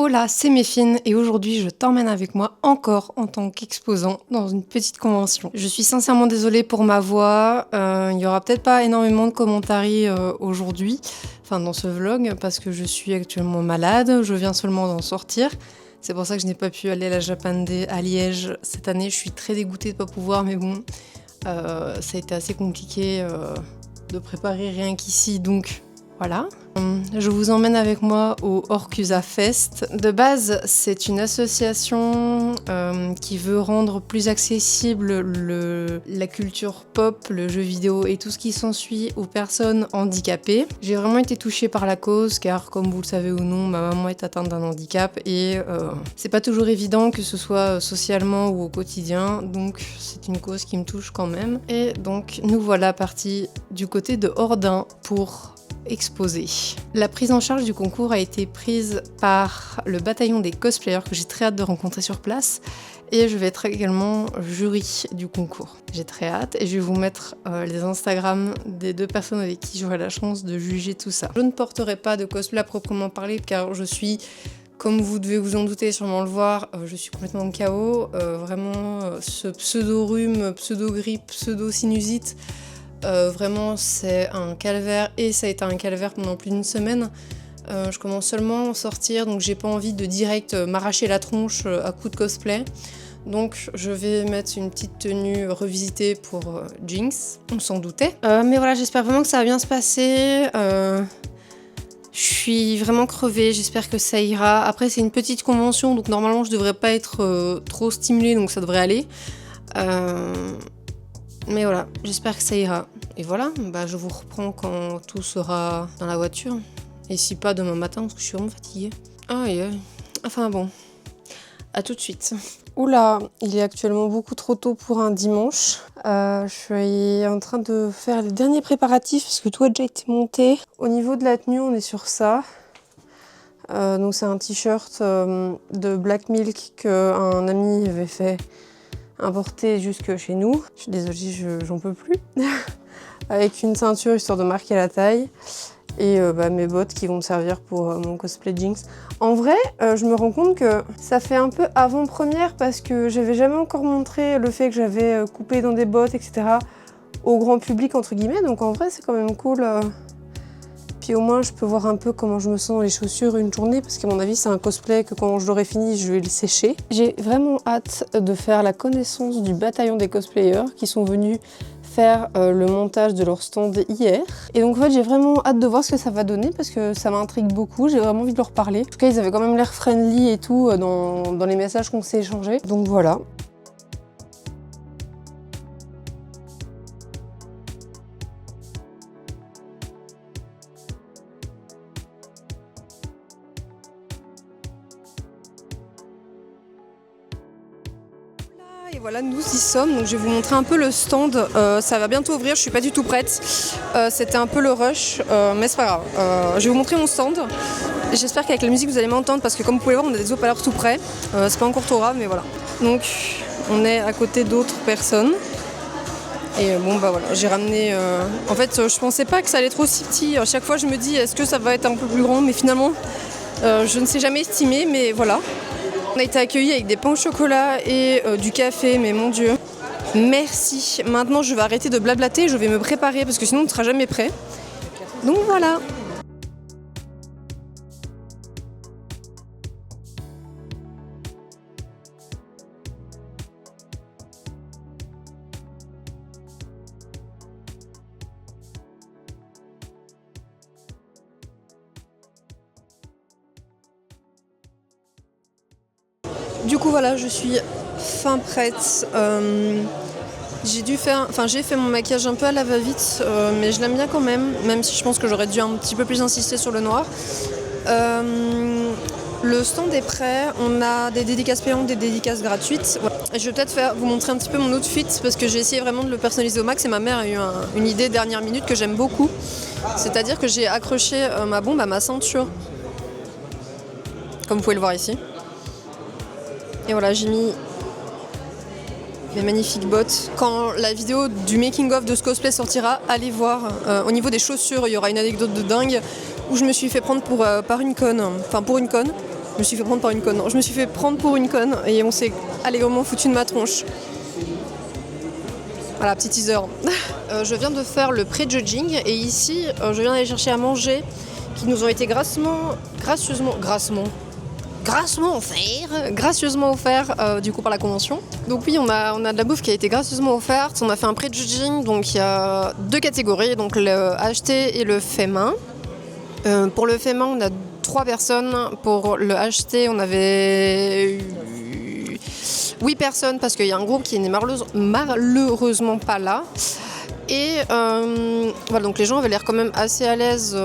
Hola, c'est Méfine et aujourd'hui je t'emmène avec moi encore en tant qu'exposant dans une petite convention. Je suis sincèrement désolée pour ma voix, il y aura peut-être pas énormément de commentaires aujourd'hui, enfin dans ce vlog, parce que je suis actuellement malade, je viens seulement d'en sortir. C'est pour ça que je n'ai pas pu aller à la Japan Day à Liège cette année. Je suis très dégoûtée de ne pas pouvoir, mais bon, ça a été assez compliqué de préparer rien qu'ici, donc voilà. Je vous emmène avec moi au Orkusa Fest. De base, c'est une association qui veut rendre plus accessible la culture pop, le jeu vidéo et tout ce qui s'ensuit aux personnes handicapées. J'ai vraiment été touchée par la cause car, comme vous le savez ou non, ma maman est atteinte d'un handicap et c'est pas toujours évident que ce soit socialement ou au quotidien, donc c'est une cause qui me touche quand même. Et donc nous voilà partis du côté de Ordin pour exposé. La prise en charge du concours a été prise par le bataillon des cosplayers que j'ai très hâte de rencontrer sur place et je vais être également jury du concours. J'ai très hâte et je vais vous mettre les Instagram des deux personnes avec qui j'aurai la chance de juger tout ça. Je ne porterai pas de cosplay à proprement parler car je suis, comme vous devez vous en douter, sûrement le voir, je suis complètement KO. Vraiment, ce pseudo-rhume, pseudo-grippe, pseudo-sinusite, vraiment c'est un calvaire et ça a été un calvaire pendant plus d'une semaine. Je commence seulement à en sortir, donc j'ai pas envie de direct m'arracher la tronche à coups de cosplay. Donc je vais mettre une petite tenue revisitée pour Jinx, on s'en doutait. Mais voilà, j'espère vraiment que ça va bien se passer. Je suis vraiment crevée, j'espère que ça ira. Après c'est une petite convention, donc normalement je devrais pas être trop stimulée, donc ça devrait aller. Mais voilà, j'espère que ça ira. Et voilà, je vous reprends quand tout sera dans la voiture. Et si pas demain matin, parce que je suis vraiment fatiguée. Aïe, aïe. Enfin bon, à tout de suite. Oula, il est actuellement beaucoup trop tôt pour un dimanche. Je suis en train de faire les derniers préparatifs parce que tout a déjà été monté. Au niveau de la tenue, on est sur ça. Donc c'est un t-shirt de Black Milk qu'un ami avait fait importé jusque chez nous. Je suis désolée, j'en peux plus. Avec une ceinture histoire de marquer la taille. Et mes bottes qui vont me servir pour mon cosplay Jinx. En vrai, je me rends compte que ça fait un peu avant-première parce que j'avais jamais encore montré le fait que j'avais coupé dans des bottes, etc. au grand public, entre guillemets. Donc en vrai, c'est quand même cool. Puis au moins, je peux voir un peu comment je me sens dans les chaussures une journée, parce qu'à mon avis, c'est un cosplay que quand je l'aurai fini, je vais le sécher. J'ai vraiment hâte de faire la connaissance du bataillon des cosplayers qui sont venus faire le montage de leur stand hier. Et donc en fait, j'ai vraiment hâte de voir ce que ça va donner, parce que ça m'intrigue beaucoup, j'ai vraiment envie de leur parler. En tout cas, ils avaient quand même l'air friendly et tout dans les messages qu'on s'est échangés. Donc voilà. Et voilà, nous y sommes, donc je vais vous montrer un peu le stand. Ça va bientôt ouvrir, je suis pas du tout prête. C'était un peu le rush, mais c'est pas grave. Je vais vous montrer mon stand. J'espère qu'avec la musique vous allez m'entendre parce que comme vous pouvez voir, on a des haut-parleurs tout près. C'est pas encore trop grave, mais voilà. Donc on est à côté d'autres personnes. Et voilà, j'ai ramené... En fait, je pensais pas que ça allait être aussi petit. À chaque fois, je me dis, est-ce que ça va être un peu plus grand? Mais finalement, je ne sais jamais estimer, mais voilà. On a été accueillis avec des pains au chocolat et du café, mais mon Dieu. Merci. Maintenant, je vais arrêter de blablater, je vais me préparer parce que sinon, on ne sera jamais prêt. Donc voilà. Du coup voilà, je suis fin prête. J'ai fait mon maquillage un peu à la va-vite, mais je l'aime bien quand même si je pense que j'aurais dû un petit peu plus insister sur le noir. Le stand est prêt, on a des dédicaces payantes, des dédicaces gratuites. Voilà. Je vais peut-être vous montrer un petit peu mon outfit parce que j'ai essayé vraiment de le personnaliser au max et ma mère a eu une idée dernière minute que j'aime beaucoup. C'est-à-dire que j'ai accroché ma bombe à ma ceinture, comme vous pouvez le voir ici. Et voilà, j'ai mis mes magnifiques bottes. Quand la vidéo du making-of de ce cosplay sortira, allez voir. Au niveau des chaussures, il y aura une anecdote de dingue où je me suis fait prendre pour une conne. Enfin, pour une conne. Je me suis fait prendre par une conne. Non, je me suis fait prendre pour une conne et on s'est allègrement foutu de ma tronche. Voilà, petit teaser. Je viens de faire le pré-judging et ici, je viens d'aller chercher à manger qui nous ont été gracieusement offert du coup par la convention. Donc oui, on a de la bouffe qui a été gracieusement offerte. On a fait un pré-judging, donc il y a 2 catégories, donc le acheté et le fait main. Pour le fait main, on a 3 personnes. Pour le acheté, on avait 8 personnes parce qu'il y a un groupe qui n'est malheureusement pas là. Et voilà, donc les gens avaient l'air quand même assez à l'aise.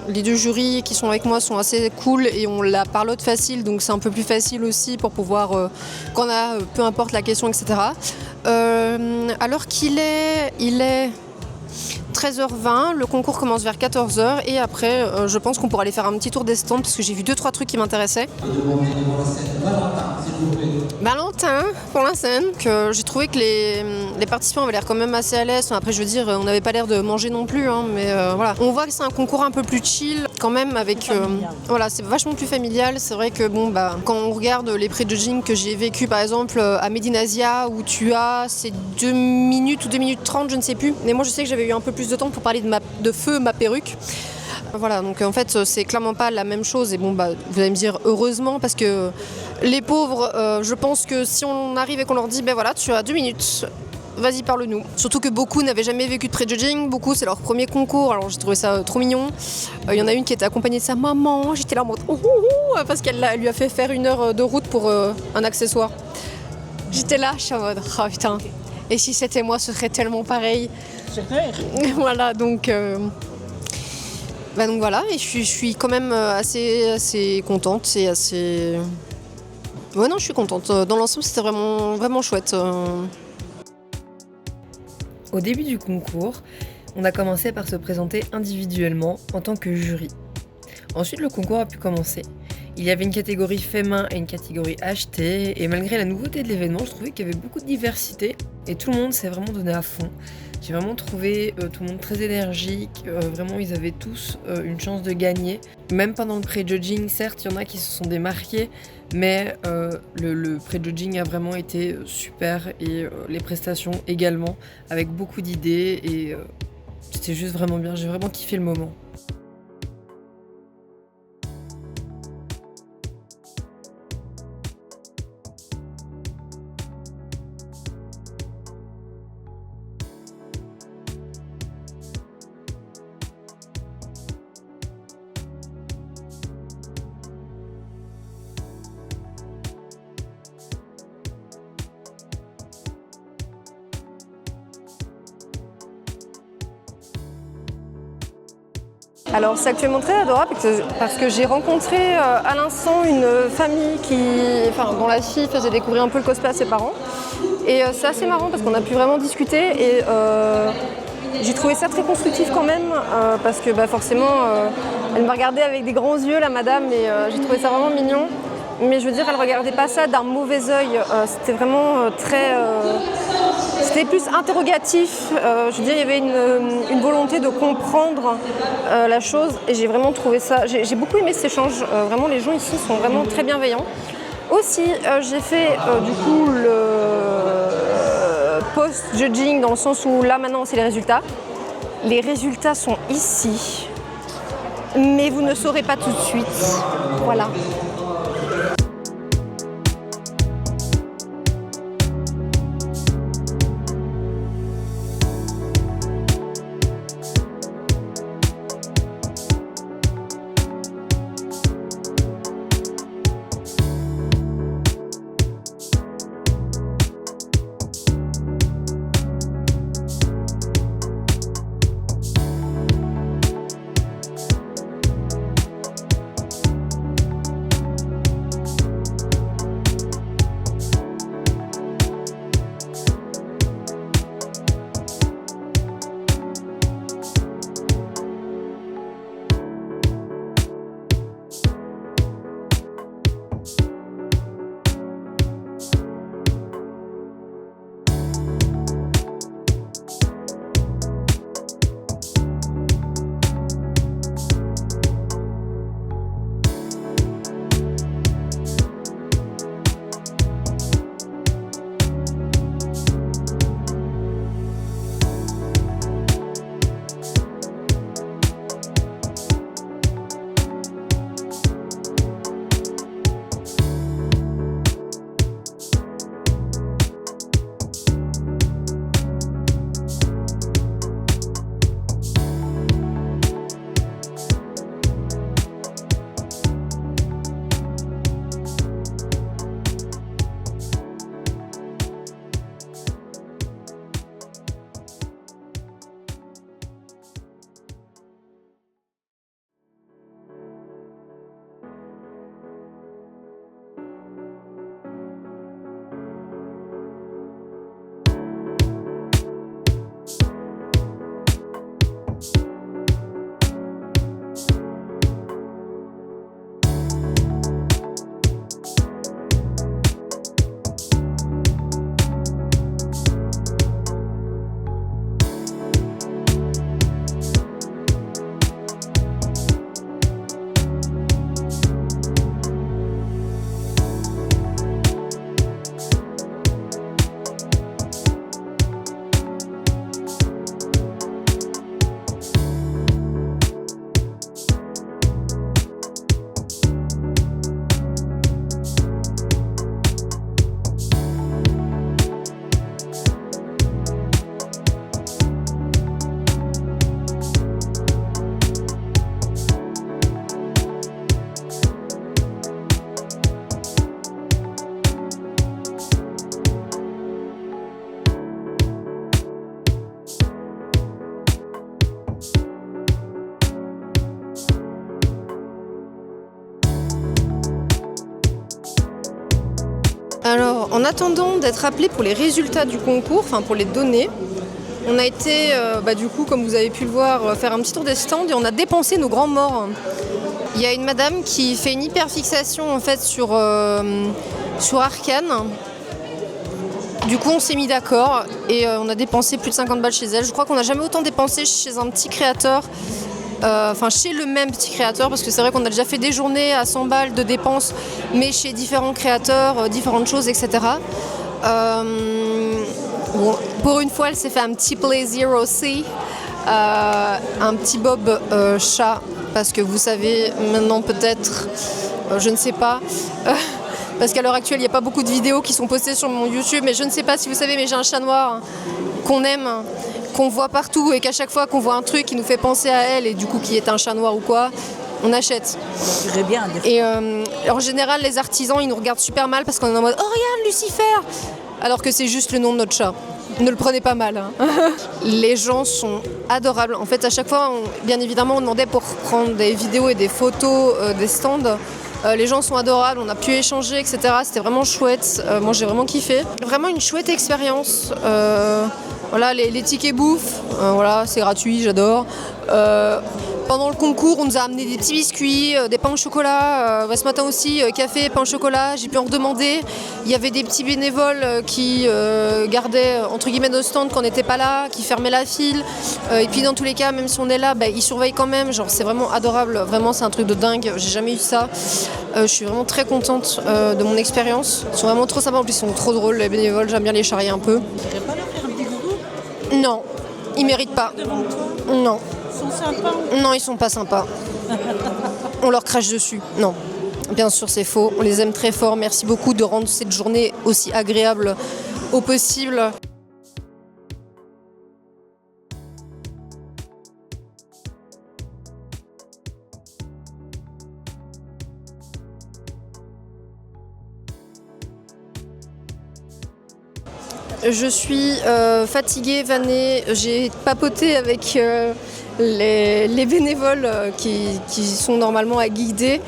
Les 2 jurys qui sont avec moi sont assez cool et on la parlote facile, donc c'est un peu plus facile aussi pour pouvoir, quand on a peu importe la question, etc. Alors qu'il est, il est 13h20, le concours commence vers 14h et après je pense qu'on pourra aller faire un petit tour des stands parce que j'ai vu 2-3 trucs qui m'intéressaient. Valentin pour la scène, que j'ai trouvé que les participants avaient l'air quand même assez à l'aise. Enfin, après je veux dire, on n'avait pas l'air de manger non plus, hein, mais voilà. On voit que c'est un concours un peu plus chill quand même avec voilà, c'est vachement plus familial. C'est vrai que bon bah quand on regarde les pré-judging que j'ai vécu par exemple à Medinazia où tu as ces 2 minutes ou 2 minutes 30, je ne sais plus. Mais moi je sais que j'avais eu un peu plus de temps pour parler de feu ma perruque. Voilà, donc en fait c'est clairement pas la même chose et bon bah vous allez me dire heureusement parce que les pauvres, je pense que si on arrive et qu'on leur dit ben voilà tu as 2 minutes, vas-y parle-nous. Surtout que beaucoup n'avaient jamais vécu de pré-judging, beaucoup c'est leur premier concours, alors j'ai trouvé ça trop mignon. Il y en a une qui était accompagnée de sa maman, j'étais là en mode parce qu'elle lui a fait faire 1 heure de route pour un accessoire. J'étais là, je suis en mode oh putain, et si c'était moi ce serait tellement pareil. C'est clair. Voilà, donc voilà, et je suis quand même assez contente et assez... Ouais non, je suis contente. Dans l'ensemble, c'était vraiment chouette. Au début du concours, on a commencé par se présenter individuellement en tant que jury. Ensuite, le concours a pu commencer. Il y avait une catégorie fait main et une catégorie acheté, et malgré la nouveauté de l'événement, je trouvais qu'il y avait beaucoup de diversité et tout le monde s'est vraiment donné à fond. J'ai vraiment trouvé tout le monde très énergique, vraiment ils avaient tous une chance de gagner. Même pendant le pré-judging, certes il y en a qui se sont démarqués, mais le pré-judging a vraiment été super et les prestations également, avec beaucoup d'idées et c'était juste vraiment bien, j'ai vraiment kiffé le moment. Alors c'est actuellement très adorable parce que j'ai rencontré à l'instant une famille dont la fille faisait découvrir un peu le cosplay à ses parents. Et c'est assez marrant parce qu'on a pu vraiment discuter et j'ai trouvé ça très constructif quand même parce que forcément elle me regardait avec des grands yeux la madame et j'ai trouvé ça vraiment mignon. Mais je veux dire, elle regardait pas ça d'un mauvais œil, c'était vraiment c'était plus interrogatif. Je veux dire, il y avait une volonté de comprendre la chose et j'ai vraiment trouvé ça. J'ai beaucoup aimé cet échange. Vraiment, les gens ici sont vraiment très bienveillants. Aussi, j'ai fait du coup le post-judging dans le sens où là maintenant c'est les résultats. Les résultats sont ici, mais vous ne saurez pas tout de suite. Voilà. Alors, en attendant d'être appelé pour les résultats du concours, enfin pour les données, on a été, du coup, comme vous avez pu le voir, faire un petit tour des stands et on a dépensé nos grands morts. Il y a une madame qui fait une hyperfixation en fait sur Arcane. Du coup, on s'est mis d'accord et on a dépensé plus de 50 balles chez elle. Je crois qu'on n'a jamais autant dépensé chez un petit créateur, chez le même petit créateur, parce que c'est vrai qu'on a déjà fait des journées à 100 balles de dépenses, mais chez différents créateurs, différentes choses, etc. Bon, pour une fois, elle s'est fait un petit plaisir aussi, un petit bob chat, parce que vous savez maintenant peut-être, je ne sais pas. Parce qu'à l'heure actuelle, il n'y a pas beaucoup de vidéos qui sont postées sur mon YouTube, mais je ne sais pas si vous savez, mais j'ai un chat noir qu'on aime, qu'on voit partout, et qu'à chaque fois qu'on voit un truc qui nous fait penser à elle, et du coup qui est un chat noir ou quoi, on achète. Très bien. Et en général, les artisans, ils nous regardent super mal parce qu'on est en mode « Oh, regarde, Lucifer !» alors que c'est juste le nom de notre chat. Ne le prenez pas mal. Hein. Les gens sont adorables. En fait, à chaque fois, bien évidemment, on demandait pour prendre des vidéos et des photos des stands. Les gens sont adorables, on a pu échanger, etc. C'était vraiment chouette. Moi, j'ai vraiment kiffé. Vraiment une chouette expérience. Voilà, les tickets bouffe, voilà, c'est gratuit, j'adore. Pendant le concours, on nous a amené des petits biscuits, des pains au chocolat. Ce matin aussi, café, pain au chocolat, j'ai pu en redemander. Il y avait des petits bénévoles qui gardaient entre guillemets nos stands quand on n'était pas là, qui fermaient la file. Et puis dans tous les cas, même si on est là, ils surveillent quand même. Genre, c'est vraiment adorable, vraiment c'est un truc de dingue, j'ai jamais eu ça. Je suis vraiment très contente de mon expérience. Ils sont vraiment trop sympas, en plus ils sont trop drôles les bénévoles, j'aime bien les charrier un peu. Tu ne pas leur faire un petit coucou Non, ils méritent pas. devant toi? Non. Ils sont sympas? Non, ils sont pas sympas. On leur crache dessus. Non. Bien sûr, c'est faux. On les aime très fort. Merci beaucoup de rendre cette journée aussi agréable au possible. Je suis fatiguée, vannée. J'ai papoté avec les bénévoles qui sont normalement à guider.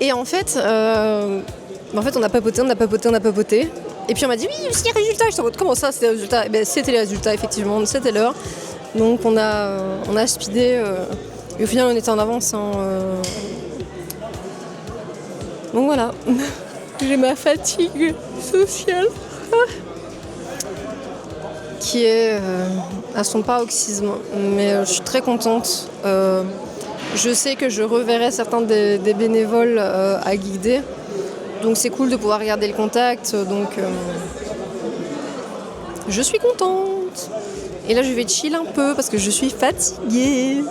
Et en fait, on a papoté. Et puis on m'a dit oui, c'est les résultats. Je suis en mode comment ça, c'est les résultats? Et c'était les résultats, effectivement, c'était l'heure. Donc on a speedé. Et au final, on était en avance. Donc voilà, j'ai ma fatigue sociale. Qui est à son paroxysme, mais je suis très contente. Je sais que je reverrai certains des bénévoles à guider, donc c'est cool de pouvoir regarder le contact, donc je suis contente. Et là je vais chill un peu parce que je suis fatiguée.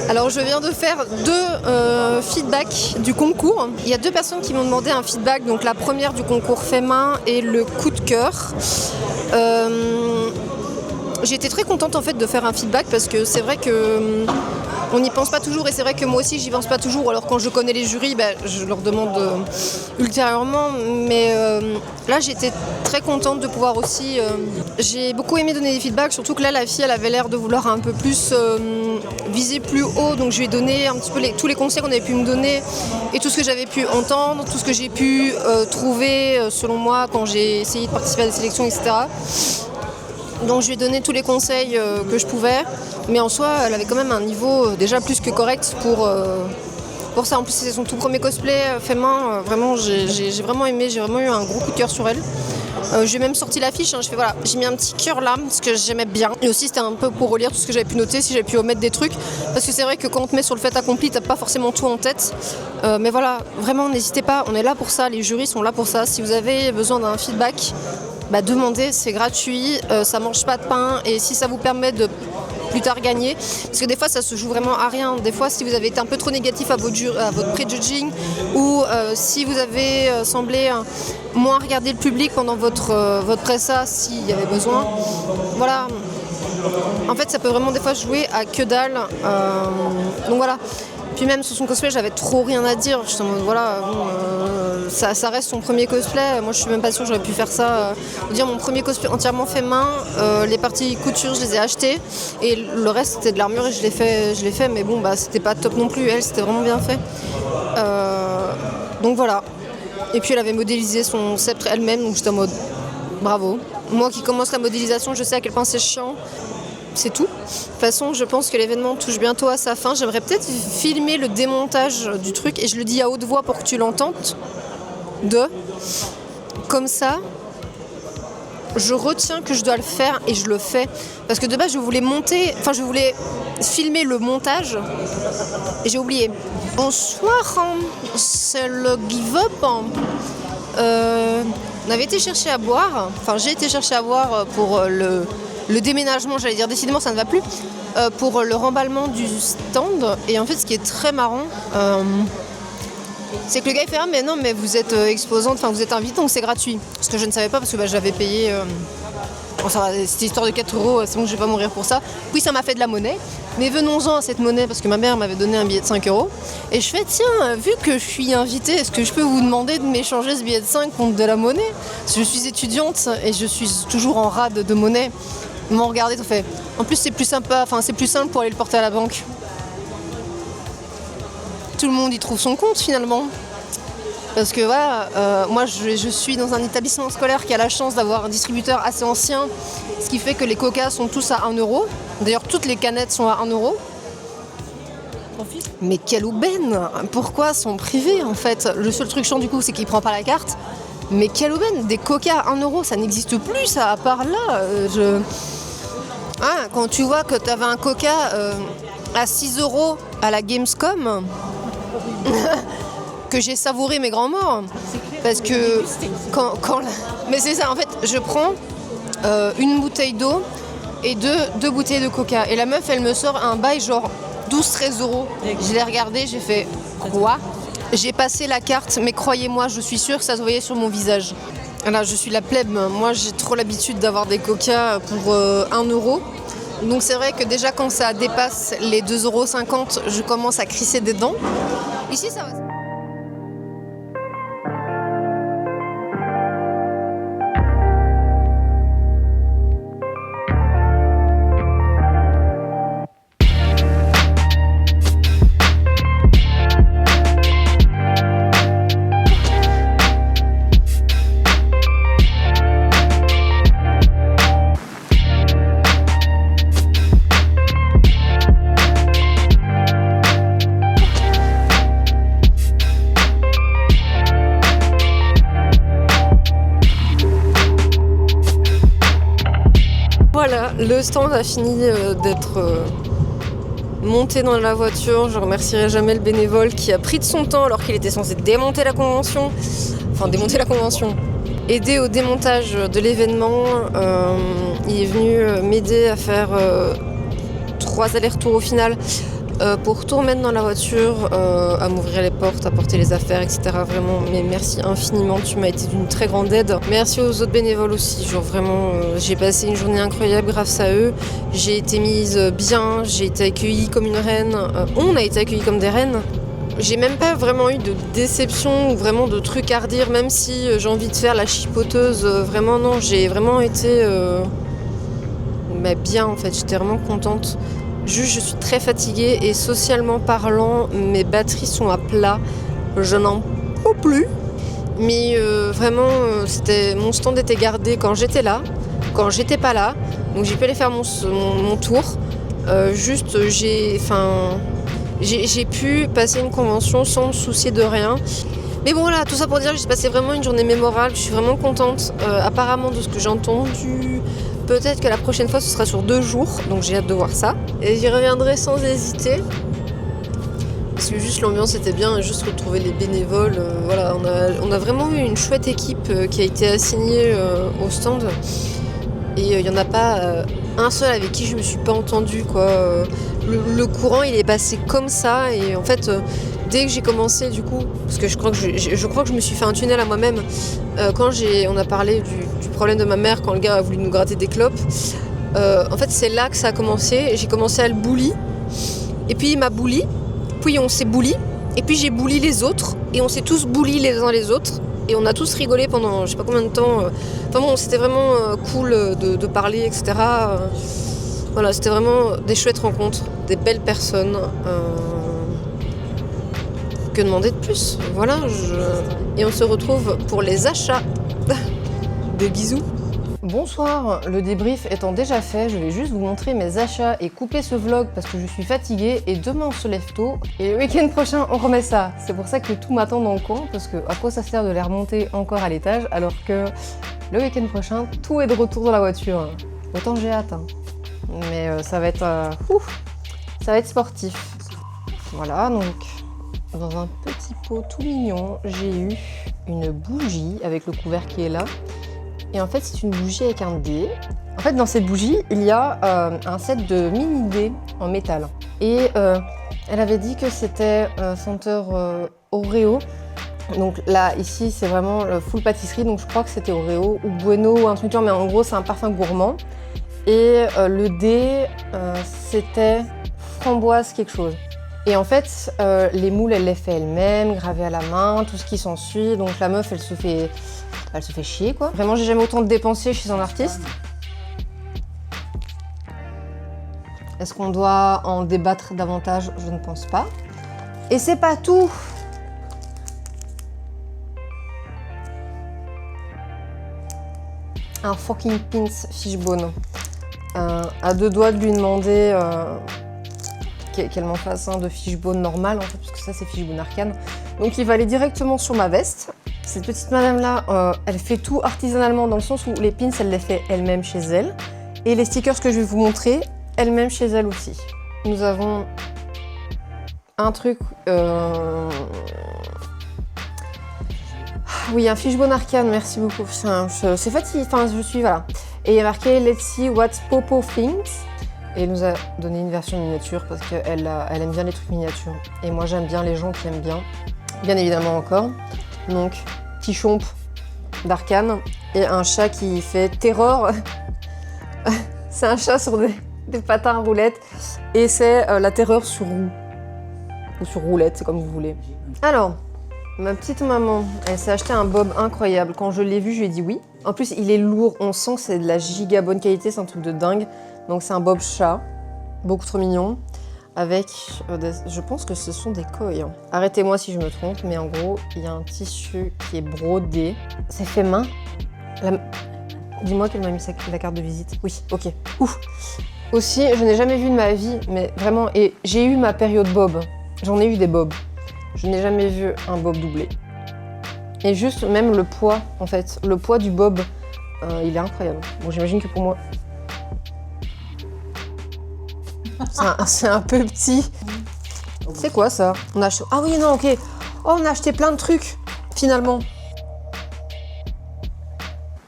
Alors je viens de faire 2 feedbacks du concours. Il y a 2 personnes qui m'ont demandé un feedback, donc la première du concours fait main et le coup de cœur. J'ai été très contente en fait de faire un feedback parce que c'est vrai que on n'y pense pas toujours et c'est vrai que moi aussi j'y pense pas toujours. Alors quand je connais les jurys, je leur demande ultérieurement. Mais là j'étais très contente de pouvoir aussi. J'ai beaucoup aimé donner des feedbacks, surtout que là la fille elle avait l'air de vouloir un peu plus viser plus haut. Donc je lui ai donné un petit peu tous les conseils qu'on avait pu me donner et tout ce que j'avais pu entendre, tout ce que j'ai pu trouver selon moi quand j'ai essayé de participer à des sélections, etc. Donc je lui ai donné tous les conseils que je pouvais, mais en soi elle avait quand même un niveau déjà plus que correct pour ça. En plus c'est son tout premier cosplay fait main, vraiment j'ai vraiment aimé, j'ai vraiment eu un gros coup de cœur sur elle. J'ai même sorti l'affiche, j'ai mis un petit cœur là parce que j'aimais bien. Et aussi c'était un peu pour relire tout ce que j'avais pu noter, si j'avais pu omettre des trucs, parce que c'est vrai que quand on te met sur le fait accompli, t'as pas forcément tout en tête. Mais voilà, vraiment n'hésitez pas, on est là pour ça, les jurys sont là pour ça. Si vous avez besoin d'un feedback, demandez, c'est gratuit, ça mange pas de pain et si ça vous permet de plus tard gagner, parce que des fois ça se joue vraiment à rien. Des fois si vous avez été un peu trop négatif à votre pré-judging ou si vous avez semblé moins regarder le public pendant votre pressa s'il y avait besoin, voilà. En fait ça peut vraiment des fois jouer à que dalle, donc voilà. Puis même sur son cosplay, j'avais trop rien à dire. J'étais en mode, voilà, ça reste son premier cosplay. Moi, je suis même pas sûre que j'aurais pu faire ça. Dire mon premier cosplay entièrement fait main. Les parties couture, je les ai achetées. Et le reste, c'était de l'armure et je l'ai fait. Mais bon, c'était pas top non plus. Elle, c'était vraiment bien fait. Donc voilà. Et puis elle avait modélisé son sceptre elle-même, donc j'étais en mode bravo. Moi qui commence la modélisation, je sais à quel point c'est chiant. C'est tout. De toute façon, je pense que l'événement touche bientôt à sa fin. J'aimerais peut-être filmer le démontage du truc et je le dis à haute voix pour que tu l'entendes. Comme ça, je retiens que je dois le faire et je le fais. Parce que de base, je voulais filmer le montage et j'ai oublié. Bonsoir, c'est le Give Up. On avait été chercher à boire, j'ai été chercher à boire pour le déménagement, j'allais dire, décidément ça ne va plus, pour le remballement du stand. Et en fait, ce qui est très marrant, c'est que le gars il fait mais non, mais vous êtes exposante, vous êtes invitée, donc c'est gratuit. Ce que je ne savais pas parce que j'avais payé. C'était histoire de 4 €, c'est bon que je vais pas mourir pour ça. Oui, ça m'a fait de la monnaie, mais venons-en à cette monnaie parce que ma mère m'avait donné un billet de 5 €. Et je fais, tiens, vu que je suis invitée, est-ce que je peux vous demander de m'échanger ce billet de 5 contre de la monnaie? Parce que je suis étudiante et je suis toujours en rade de monnaie. Ils m'ont regardé, tout fait. En plus, c'est plus sympa, c'est plus simple pour aller le porter à la banque. Tout le monde y trouve son compte finalement. Parce que voilà, moi je suis dans un établissement scolaire qui a la chance d'avoir un distributeur assez ancien, ce qui fait que les coca sont tous à 1 €. D'ailleurs, toutes les canettes sont à 1 €. Mais quelle aubaine! Pourquoi sont privés en fait? Le seul truc chiant du coup, c'est qu'il prend pas la carte. Mais quelle aubaine! Des coca à 1 €, ça n'existe plus ça, à part là. Quand tu vois que t'avais un coca à 6 € à la Gamescom... que j'ai savouré mes grands morts parce que mais c'est ça en fait, je prends une bouteille d'eau et deux bouteilles de coca et la meuf elle me sort un bail genre 12-13 €. Je l'ai regardé, j'ai fait quoi? J'ai passé la carte, mais croyez-moi, je suis sûre que ça se voyait sur mon visage. Là, je suis la plèbe, moi j'ai trop l'habitude d'avoir des coca pour 1 €. Donc c'est vrai que déjà quand ça dépasse les 2,50 €, je commence à crisser des dents. Ici ça va. Voilà, le stand a fini d'être monté dans la voiture. Je remercierai jamais le bénévole qui a pris de son temps alors qu'il était censé démonter la convention. Aider au démontage de l'événement. Il est venu m'aider à faire 3 allers-retours au final pour tout remettre dans la voiture, à m'ouvrir les portes, à porter les affaires, etc. Vraiment, mais merci infiniment, tu m'as été d'une très grande aide. Merci aux autres bénévoles aussi, genre vraiment, j'ai passé une journée incroyable grâce à eux. J'ai été mise bien, j'ai été accueillie comme une reine, on a été accueillis comme des reines. J'ai même pas vraiment eu de déception ou vraiment de trucs à redire, même si j'ai envie de faire la chipoteuse, vraiment non, j'ai vraiment été bien en fait, j'étais vraiment contente. Juste, je suis très fatiguée et socialement parlant, mes batteries sont à plat. Je n'en peux plus. Mais vraiment, mon stand était gardé quand j'étais là, quand j'étais pas là. Donc j'ai pu aller faire mon tour. J'ai pu passer une convention sans me soucier de rien. Mais bon voilà, tout ça pour dire que j'ai passé vraiment une journée mémorable. Je suis vraiment contente. Apparemment de ce que j'ai entendu, peut-être que la prochaine fois ce sera sur 2 jours. Donc j'ai hâte de voir ça. Et j'y reviendrai sans hésiter. Parce que juste l'ambiance était bien et juste retrouver les bénévoles. Voilà, on a vraiment eu une chouette équipe qui a été assignée au stand. Et il n'y en a pas un seul avec qui je me suis pas entendue, quoi. Le courant il est passé comme ça et en fait dès que j'ai commencé du coup, parce que je crois que je me suis fait un tunnel à moi-même quand on a parlé du problème de ma mère quand le gars a voulu nous gratter des clopes. En fait c'est là que ça a commencé, j'ai commencé à le bully et puis il m'a bully, puis on s'est bully et puis j'ai bully les autres et on s'est tous bully les uns les autres. Et on a tous rigolé pendant je sais pas combien de temps. Enfin bon, c'était vraiment cool de parler, etc. Voilà, c'était vraiment des chouettes rencontres, des belles personnes. Que demander de plus? Voilà, et on se retrouve pour les achats. Des bisous. Bonsoir, le débrief étant déjà fait, je vais juste vous montrer mes achats et couper ce vlog parce que je suis fatiguée et demain on se lève tôt et le week-end prochain on remet ça. C'est pour ça que tout m'attend dans le coin parce que à quoi ça sert de les remonter encore à l'étage alors que le week-end prochain tout est de retour dans la voiture. Autant j'ai hâte, hein. Mais ça va être sportif. Voilà, donc dans un petit pot tout mignon, j'ai eu une bougie avec le couvert qui est là. Et en fait, c'est une bougie avec un dé. En fait, dans cette bougie, il y a un set de mini dés en métal. Et elle avait dit que c'était senteur Oreo. Donc là, ici, c'est vraiment le full pâtisserie. Donc je crois que c'était Oreo ou Bueno ou un truc genre, mais en gros, c'est un parfum gourmand. Et le dé, c'était framboise quelque chose. Et en fait, les moules, elle les fait elle-même, gravées à la main, tout ce qui s'ensuit. Donc la meuf, elle se fait chier, quoi. Vraiment, j'ai jamais autant dépensé chez un artiste. Est-ce qu'on doit en débattre davantage? Je ne pense pas. Et c'est pas tout. Un fucking pins fishbone. À deux doigts de lui demander qu'elle m'en fasse un de fishbone normal, en fait, parce que ça, c'est fishbone arcane. Donc il va aller directement sur ma veste. Cette petite madame-là, elle fait tout artisanalement dans le sens où les pins, elle les fait elle-même chez elle. Et les stickers que je vais vous montrer, elle-même chez elle aussi. Nous avons un truc... Oui, un fishbone arcane, merci beaucoup. C'est facile, enfin je suis, voilà. Et il y a marqué « Let's see what Popo thinks ». Et elle nous a donné une version miniature parce qu'elle aime bien les trucs miniatures. Et moi, j'aime bien les gens qui aiment bien. Bien évidemment encore. Donc, petit chomp d'arcane et un chat qui fait terror. C'est un chat sur des patins à roulettes et c'est la terreur sur roue. Ou sur roulette, c'est comme vous voulez. Alors, ma petite maman, elle s'est acheté un bob incroyable. Quand je l'ai vu, je lui ai dit oui. En plus, il est lourd. On sent que c'est de la giga bonne qualité. C'est un truc de dingue. Donc, c'est un bob chat. Beaucoup trop mignon. Avec, je pense que ce sont des coils. Arrêtez-moi si je me trompe, mais en gros, il y a un tissu qui est brodé. C'est fait main. Dis-moi qu'elle m'a mis la carte de visite. Oui, ok. Ouf. Aussi, je n'ai jamais vu de ma vie, mais vraiment, et j'ai eu ma période bob. J'en ai eu des bobs. Je n'ai jamais vu un bob doublé. Et juste, même le poids, en fait, le poids du bob, il est incroyable. Bon, j'imagine que pour moi... C'est un peu petit. C'est quoi ça? On a acheté... Ah oui, non, ok. Oh, on a acheté plein de trucs, finalement.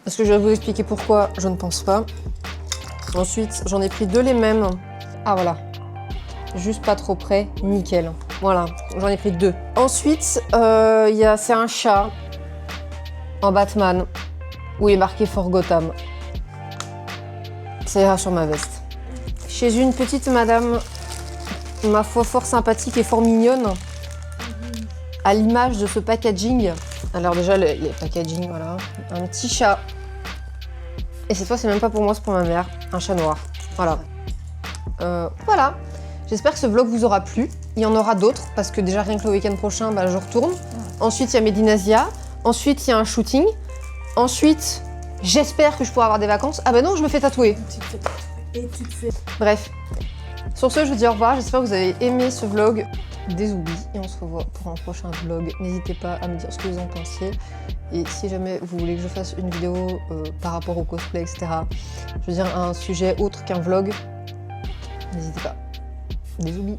Est-ce que je vais vous expliquer pourquoi? Je ne pense pas. Ensuite, j'en ai pris deux les mêmes. Ah, voilà. Juste pas trop près, nickel. Voilà, j'en ai pris deux. Ensuite, c'est un chat en Batman où il est marqué For Gotham. Ça ira sur ma veste. Chez une petite madame, ma foi, fort sympathique et fort mignonne, à l'image de ce packaging. Alors déjà, les packaging, voilà. Un petit chat. Et cette fois, c'est même pas pour moi, c'est pour ma mère. Un chat noir. Voilà. Voilà. J'espère que ce vlog vous aura plu. Il y en aura d'autres, parce que déjà, rien que le week-end prochain, bah, je retourne. Ensuite, il y a Medinazia. Ensuite, il y a un shooting. Ensuite, j'espère que je pourrai avoir des vacances. Ah bah non, je me fais tatouer. Et tu te fais... Bref. Sur ce, je vous dis au revoir. J'espère que vous avez aimé ce vlog des oublis. Et on se revoit pour un prochain vlog. N'hésitez pas à me dire ce que vous en pensiez. Et si jamais vous voulez que je fasse une vidéo par rapport au cosplay, etc. Je veux dire, un sujet autre qu'un vlog, n'hésitez pas. Des oublis.